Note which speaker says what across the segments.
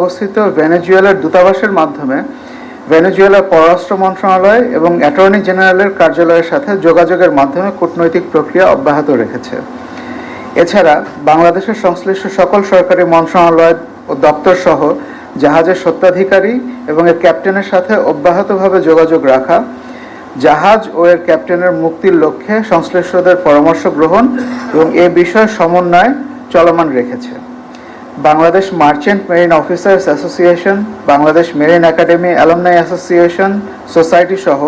Speaker 1: অবস্থিত ভেনেজুয়েলার দূতাবাসের মাধ্যমে ভেনেজুয়েলার পররাষ্ট্র মন্ত্রণালয় এবং অ্যাটর্নি জেনারেলের কার্যালয়ের সাথে যোগাযোগের মাধ্যমে কূটনৈতিক প্রক্রিয়া অব্যাহত রেখেছে। এছাড়া বাংলাদেশের সংশ্লিষ্ট সকল সরকারি মন্ত্রণালয় ও দপ্তর সহ জাহাজের স্বত্বাধিকারী এবং এর ক্যাপ্টেনের সাথে অব্যাহতভাবে যোগাযোগ রাখা, জাহাজ ও এর ক্যাপ্টেনের মুক্তির লক্ষ্যে সংশ্লিষ্টদের পরামর্শ গ্রহণ এবং এ বিষয়ে সমন্বয় চলমান রেখেছে। Bangladesh merchant marine officers association, Bangladesh marine academy alumni association society সহ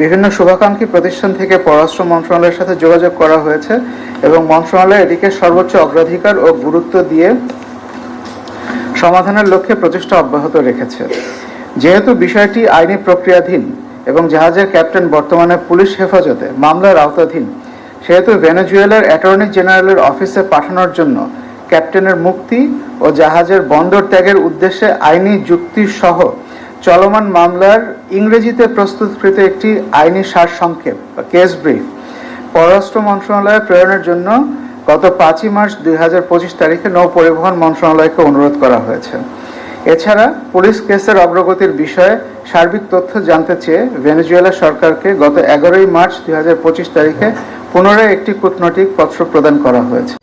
Speaker 1: বিভিন্ন শুভাকাঙ্ক্ষী প্রতিষ্ঠান থেকে পররাষ্ট্র মন্ত্রণালয়ের সাথে যোগাযোগ করা হয়েছে এবং মন্ত্রণালয় এটিকে সর্বোচ্চ অগ্রাধিকার ও গুরুত্ব দিয়ে সমাধানের লক্ষ্যে প্রচেষ্টা অব্যাহত রেখেছে। যেহেতু বিষয়টি আইনি প্রক্রিয়াধীন এবং জাহাজের ক্যাপ্টেন বর্তমানে পুলিশ হেফাজতে মামলার আওতাধীন, সেহেতু ভেনেজুয়েলার অ্যাটর্নি জেনারেলের অফিসে পাঠানোর জন্য ক্যাপ্টেনের মুক্তি ও জাহাজের বন্দর ত্যাগের উদ্দেশ্যে আইনি যুক্তি সহ চলমান মামলার ইংরেজিতে প্রস্তুতকৃত একটি আইনি সারসংক্ষেপ বা কেস ব্রিফ পররাষ্ট্র মন্ত্রণালয়ে প্রেরণের জন্য গত 5ই মার্চ 2025 তারিখে নৌ পরিবহন মন্ত্রণালয়কে অনুরোধ করা হয়েছে। এছাড়া পুলিশ কেসের অগ্রগতির বিষয়ে সার্বিক তথ্য জানতে চেয়ে ভেনেজুয়েলা সরকারকে গত 11ই মার্চ 2025 তারিখে পুনরায় একটি কূটনৈতিক পত্র প্রদান করা হয়েছে।